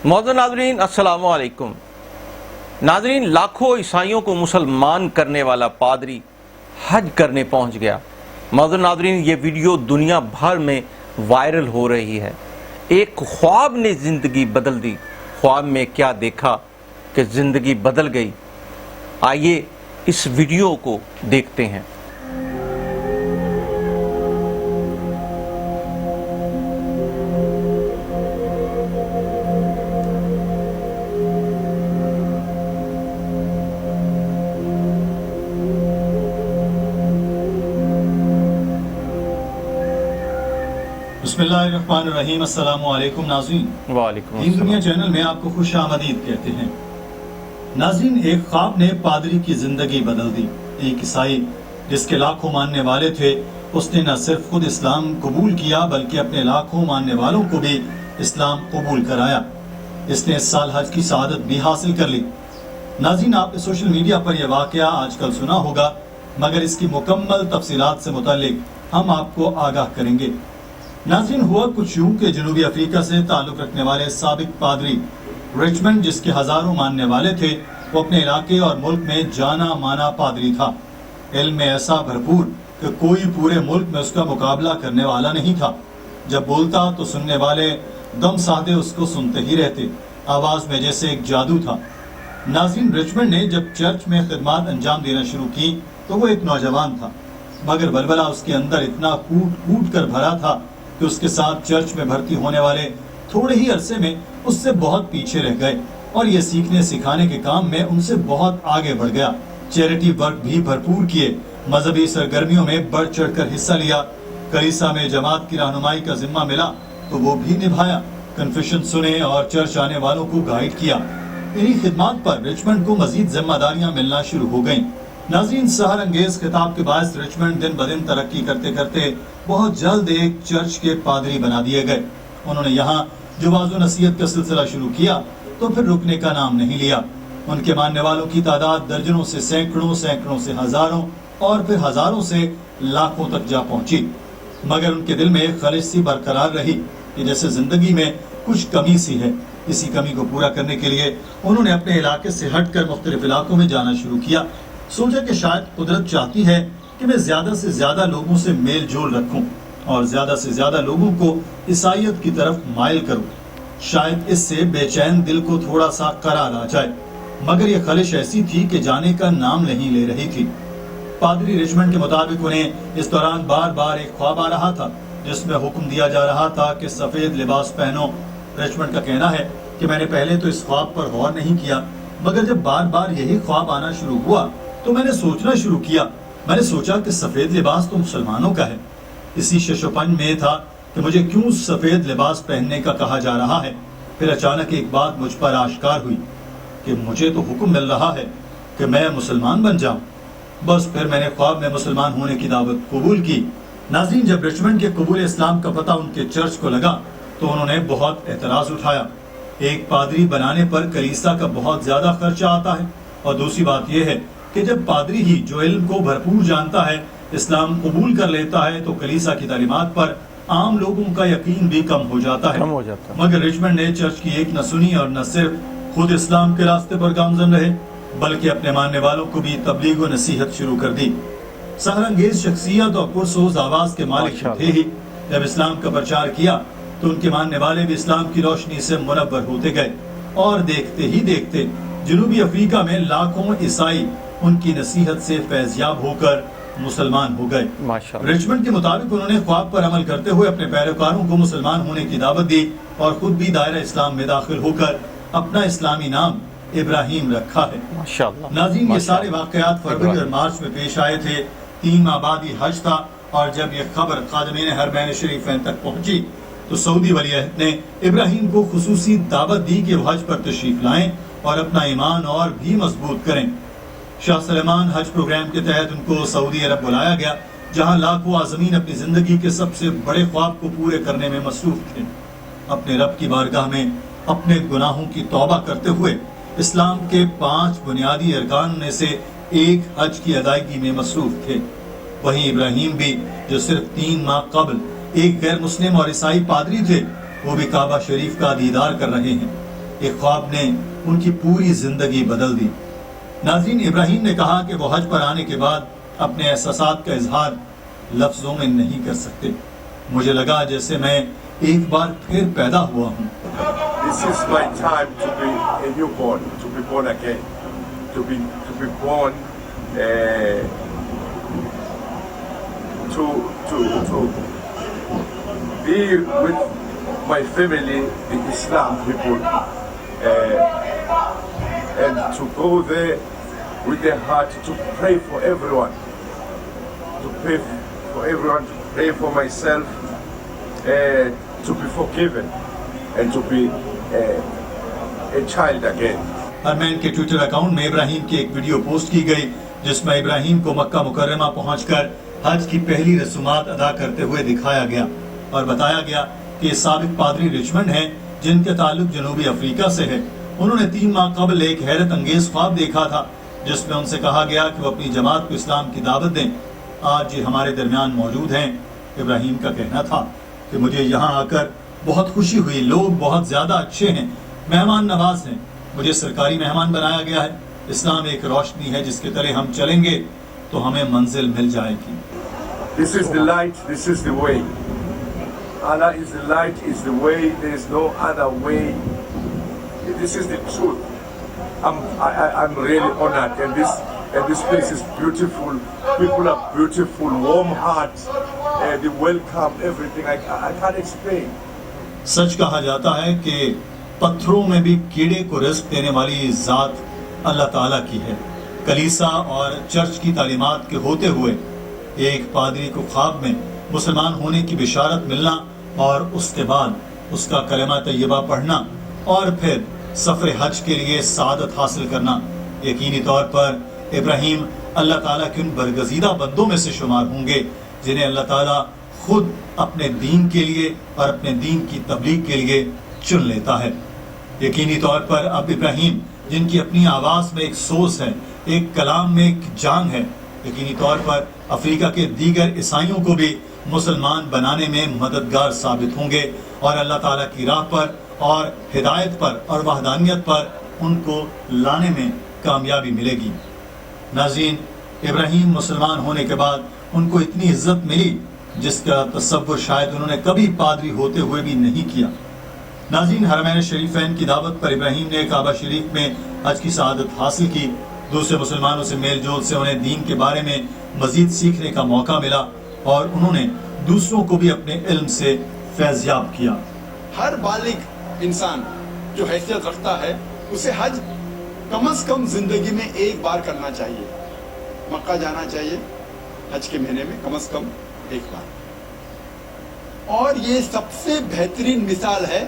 معزز ناظرین السلام علیکم۔ ناظرین، لاکھوں عیسائیوں کو مسلمان کرنے والا پادری حج کرنے پہنچ گیا۔ معزز ناظرین، یہ ویڈیو دنیا بھر میں وائرل ہو رہی ہے۔ ایک خواب نے زندگی بدل دی۔ خواب میں کیا دیکھا کہ زندگی بدل گئی؟ آئیے اس ویڈیو کو دیکھتے ہیں۔ بسم اللہ الرحمن الرحیم۔ السلام علیکم ناظرین، وعلیکم دین دنیا السلام۔ چینل میں آپ کو خوش آمدید کہتے ہیں۔ ناظرین، ایک خواب نے پادری کی زندگی بدل دی۔ ایک عیسائی جس کے لاکھوں ماننے والے تھے، اس نے نہ صرف خود اسلام قبول کیا بلکہ اپنے لاکھوں ماننے والوں کو بھی اسلام قبول کرایا۔ اس نے اس سال حج کی سعادت بھی حاصل کر لی۔ ناظرین، آپ نے سوشل میڈیا پر یہ واقعہ آج کل سنا ہوگا، مگر اس کی مکمل تفصیلات سے متعلق ہم آپ کو آگاہ کریں گے۔ ناظرین، ہوا کچھ یوں کہ جنوبی افریقہ سے تعلق رکھنے والے سابق پادری رچمنڈ، جس کے ہزاروں ماننے والے تھے، وہ اپنے علاقے اور ملک میں جانا مانا پادری تھا۔ علم میں ایسا بھرپور کہ کوئی پورے ملک میں اس کا مقابلہ کرنے والا نہیں تھا۔ جب بولتا تو سننے والے دم سادے اس کو سنتے ہی رہتے۔ آواز میں جیسے ایک جادو تھا۔ ناظرین، رچمنڈ نے جب چرچ میں خدمات انجام دینا شروع کی تو وہ ایک نوجوان تھا، مگر ولولہ اس کے اندر اتنا کوٹ کوٹ کر بھرا تھا کہ اس کے ساتھ چرچ میں بھرتی ہونے والے تھوڑے ہی عرصے میں اس سے بہت پیچھے رہ گئے اور یہ سیکھنے سکھانے کے کام میں ان سے بہت آگے بڑھ گیا۔ چیریٹی ورک بھی بھرپور کیے، مذہبی سرگرمیوں میں بڑھ چڑھ کر حصہ لیا۔ کلیسا میں جماعت کی رہنمائی کا ذمہ ملا تو وہ بھی نبھایا۔ کنفیشن سنے اور چرچ آنے والوں کو گائیڈ کیا۔ انہی خدمات پر رچمنڈ کو مزید ذمہ داریاں ملنا شروع ہو گئیں۔ ناظرین، سحر انگیز خطاب کے باعث رچمنڈ دن بدن ترقی کرتے کرتے بہت جلد ایک چرچ کے پادری بنا دیے گئے۔ انہوں نے یہاں جو واعظ و نصیحت کا سلسلہ شروع کیا تو پھر رکنے کا نام نہیں لیا۔ ان کے ماننے والوں کی تعداد درجنوں سے سینکڑوں، سینکڑوں سے ہزاروں اور پھر ہزاروں سے لاکھوں تک جا پہنچی، مگر ان کے دل میں ایک خلش سی برقرار رہی کہ جیسے زندگی میں کچھ کمی سی ہے۔ اسی کمی کو پورا کرنے کے لیے انہوں نے اپنے علاقے سے ہٹ کر مختلف علاقوں میں جانا شروع کیا۔ سوچا کہ شاید قدرت چاہتی ہے کہ میں زیادہ سے زیادہ لوگوں سے میل جول رکھوں اور زیادہ سے زیادہ لوگوں کو عیسائیت کی طرف مائل کروں۔ شاید اس سے بے چین دل کو تھوڑا سا قرار آ جائے، مگر یہ خلش ایسی تھی کہ جانے کا نام نہیں لے رہی تھی۔ پادری رچمنڈ کے مطابق انہیں اس دوران بار بار ایک خواب آ رہا تھا جس میں حکم دیا جا رہا تھا کہ سفید لباس پہنو۔ رچمنڈ کا کہنا ہے کہ میں نے پہلے تو اس خواب پر غور نہیں کیا، مگر جب بار بار یہی خواب آنا شروع ہوا تو میں نے سوچنا شروع کیا۔ میں نے سوچا کہ سفید لباس تو مسلمانوں کا ہے۔ اسی شش و پنج میں تھا کہ مجھے کیوں سفید لباس پہننے کا کہا جا رہا ہے۔ پھر اچانک ایک بات مجھ پر آشکار ہوئی کہ مجھے تو حکم مل رہا ہے کہ میں مسلمان بن جاؤں۔ بس پھر میں نے خواب میں مسلمان ہونے کی دعوت قبول کی۔ ناظرین، جب رچمنڈ کے قبول اسلام کا پتہ ان کے چرچ کو لگا تو انہوں نے بہت اعتراض اٹھایا۔ ایک پادری بنانے پر کلیسا کا بہت زیادہ خرچہ آتا ہے، اور دوسری بات یہ ہے کہ جب پادری ہی جو علم کو بھرپور جانتا ہے اسلام قبول کر لیتا ہے تو کلیسا کی تعلیمات پر عام لوگوں کا یقین بھی کم ہو جاتا ہے۔ مگر رچمنڈ نے چرچ کی ایک نہ سنی اور نہ صرف خود اسلام کے راستے پر گامزن رہے بلکہ اپنے ماننے والوں کو بھی تبلیغ و نصیحت شروع کر دی۔ سحر انگیز شخصیت اور پرسوز آواز کے مالک تھے ہی۔ جب اسلام کا پرچار کیا تو ان کے ماننے والے بھی اسلام کی روشنی سے منور ہوتے گئے، اور دیکھتے ہی دیکھتے جنوبی افریقہ میں لاکھوں عیسائی ان کی نصیحت سے فیضیاب ہو کر مسلمان ہو گئے۔ رچمنڈ کے مطابق انہوں نے خواب پر عمل کرتے ہوئے اپنے پیروکاروں کو مسلمان ہونے کی دعوت دی اور خود بھی دائرہ اسلام میں داخل ہو کر اپنا اسلامی نام ابراہیم رکھا ہے۔ ناظرین، یہ سارے واقعات فروری اور مارچ میں پیش آئے تھے۔ 3 آبادی حج تھا، اور جب یہ خبر خادمین حرمین شریفین تک پہنچی تو سعودی ولی عہد نے ابراہیم کو خصوصی دعوت دی کہ وہ حج پر تشریف لائیں اور اپنا ایمان اور بھی مضبوط کریں۔ شاہ سلمان حج پروگرام کے تحت ان کو سعودی عرب بلایا گیا، جہاں لاکھوں عازمین اپنی زندگی کے سب سے بڑے خواب کو پورے کرنے میں مصروف تھے۔ اپنے رب کی بارگاہ میں اپنے گناہوں کی توبہ کرتے ہوئے اسلام کے 5 بنیادی ارکان میں سے ایک حج کی ادائیگی میں مصروف تھے۔ وہیں ابراہیم بھی، جو صرف 3 ماہ قبل ایک غیر مسلم اور عیسائی پادری تھے، وہ بھی کعبہ شریف کا دیدار کر رہے ہیں۔ ایک خواب نے ان کی پوری زندگی بدل دی۔ ناظرین، ابراہیم نے کہا کہ وہ حج پر آنے کے بعد اپنے احساسات کا اظہار لفظوں میں نہیں کر سکتے۔ مجھے لگا جیسے میں ایک بار پھر پیدا ہوا ہوں۔ This is my time to be a newborn, to be born again, to be born, to be with my family, the Islam people, and to go there with their heart to pray for everyone, to pray for everyone, to pray for myself, to be forgiven, and to be a child again. ارمین کے Twitter account میں ابراہیم کی ایک video post کی گئی جس میں ابراہیم کو مکہ مکرمہ پہنچ کر حج کی پہلی رسومات ادا کرتے ہوئے دکھایا گیا اور بتایا گیا کہ یہ سابق پادری رچمنڈ ہیں جن کے تعلق جنوبی افریقہ سے ہے۔ انہوں نے 3 ماہ قبل ایک حیرت انگیز خواب دیکھا تھا جس میں ان سے کہا گیا کہ وہ اپنی جماعت کو اسلام کی دعوت دیں۔ آج یہ ہمارے درمیان موجود ہیں۔ ابراہیم کا کہنا تھا کہ مجھے یہاں آ کر بہت خوشی ہوئی، لوگ بہت زیادہ اچھے ہیں، مہمان نواز ہیں، مجھے سرکاری مہمان بنایا گیا ہے۔ اسلام ایک روشنی ہے جس کے تلے ہم چلیں گے تو ہمیں منزل مل جائے گی۔ This is the light, this is the way. Allah is the light, is the way, there is no other way. This is the truth. I'm really honored, and this place is beautiful. People are beautiful, warm hearts, the welcome, everything. I can't explain. سچ کہا جاتا ہے کہ پتھروں میں بھی کیڑے کو رزق دینے والی ذات اللہ تعالیٰ کی ہے۔ کلیسا اور چرچ کی تعلیمات کے ہوتے ہوئے ایک پادری کو خواب میں مسلمان ہونے کی بشارت ملنا اور اس کے بعد اس کا کلمہ طیبہ پڑھنا اور پھر سفر حج کے لیے سعادت حاصل کرنا، یقینی طور پر ابراہیم اللہ تعالیٰ کے ان برگزیدہ بندوں میں سے شمار ہوں گے جنہیں اللہ تعالیٰ خود اپنے دین کے لیے اور اپنے دین کی تبلیغ کے لیے چن لیتا ہے۔ یقینی طور پر اب ابراہیم جن کی اپنی آواز میں ایک سوز ہے، ایک کلام میں ایک جان ہے، یقینی طور پر افریقہ کے دیگر عیسائیوں کو بھی مسلمان بنانے میں مددگار ثابت ہوں گے اور اللہ تعالیٰ کی راہ پر اور ہدایت پر اور وحدانیت پر ان کو لانے میں کامیابی ملے گی۔ ناظرین، ابراہیم مسلمان ہونے کے بعد ان کو اتنی عزت ملی جس کا تصور شاید انہوں نے کبھی پادری ہوتے ہوئے بھی نہیں کیا۔ ناظرین، حرمین شریفین کی دعوت پر ابراہیم نے کعبہ شریف میں حج کی سعادت حاصل کی۔ دوسرے مسلمانوں سے میل جول سے انہیں دین کے بارے میں مزید سیکھنے کا موقع ملا اور انہوں نے دوسروں کو بھی اپنے علم سے فیضیاب کیا۔ ہر بالغ انسان جو حیثیت رکھتا ہے اسے حج کم از کم زندگی میں ایک بار کرنا چاہیے، مکہ جانا چاہیے حج کے مہینے میں کم از کم ایک بار۔ اور یہ سب سے بہترین مثال ہے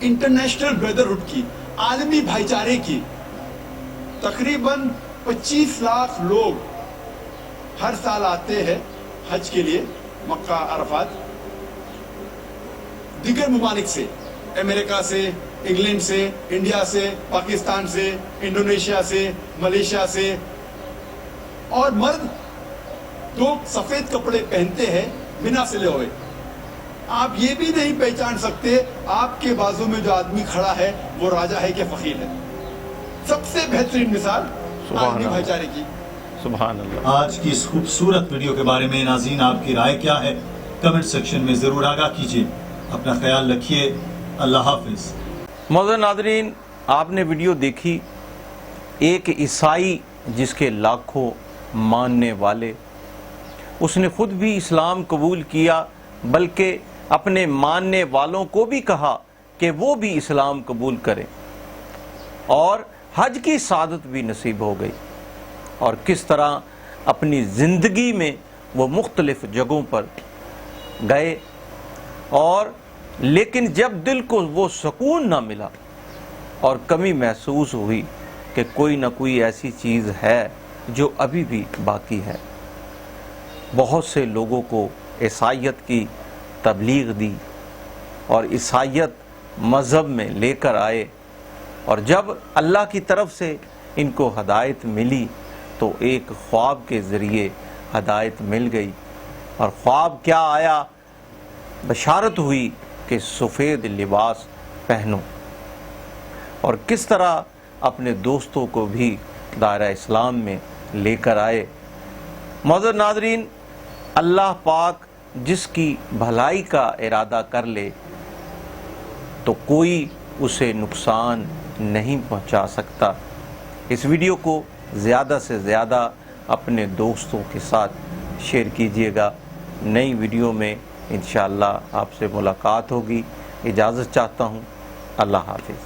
انٹرنیشنل بردرہڈ کی، عالمی بھائی چارے کی۔ تقریباً 25 لاکھ لوگ ہر سال آتے ہیں حج کے لیے مکہ عرفات، دیگر ممالک سے، امریکہ سے، انگلینڈ سے، انڈیا سے، پاکستان سے، انڈونیشیا سے، ملیشیا سے، اور مرد 2 سفید کپڑے پہنتے ہیں بنا سلے ہوئے۔ آپ یہ بھی نہیں پہچان سکتے آپ کے بازو میں جو آدمی کھڑا ہے وہ راجہ ہے کہ فقیر ہے۔ سب سے بہترین مثال عالمی بھائی چارے کی۔ سبحان اللہ۔ آج کی اس خوبصورت ویڈیو کے بارے میں ناظرین آپ کی رائے کیا ہے؟ کمنٹ سیکشن میں ضرور آگاہ کیجیے۔ اپنا خیال رکھیے۔ اللہ حافظ۔ معزز ناظرین، آپ نے ویڈیو دیکھی، ایک عیسائی جس کے لاکھوں ماننے والے، اس نے خود بھی اسلام قبول کیا بلکہ اپنے ماننے والوں کو بھی کہا کہ وہ بھی اسلام قبول کریں، اور حج کی سعادت بھی نصیب ہو گئی، اور کس طرح اپنی زندگی میں وہ مختلف جگہوں پر گئے، اور لیکن جب دل کو وہ سکون نہ ملا اور کمی محسوس ہوئی کہ کوئی نہ کوئی ایسی چیز ہے جو ابھی بھی باقی ہے، بہت سے لوگوں کو عیسائیت کی تبلیغ دی اور عیسائیت مذہب میں لے کر آئے، اور جب اللہ کی طرف سے ان کو ہدایت ملی تو ایک خواب کے ذریعے ہدایت مل گئی، اور خواب کیا آیا؟ بشارت ہوئی کہ سفید لباس پہنو اور کس طرح اپنے دوستوں کو بھی دائرہ اسلام میں لے کر آئے۔ معزز ناظرین، اللہ پاک جس کی بھلائی کا ارادہ کر لے تو کوئی اسے نقصان نہیں پہنچا سکتا۔ اس ویڈیو کو زیادہ سے زیادہ اپنے دوستوں کے ساتھ شیئر کیجیے گا۔ نئی ویڈیو میں انشاءاللہ آپ سے ملاقات ہوگی۔ اجازت چاہتا ہوں، اللہ حافظ۔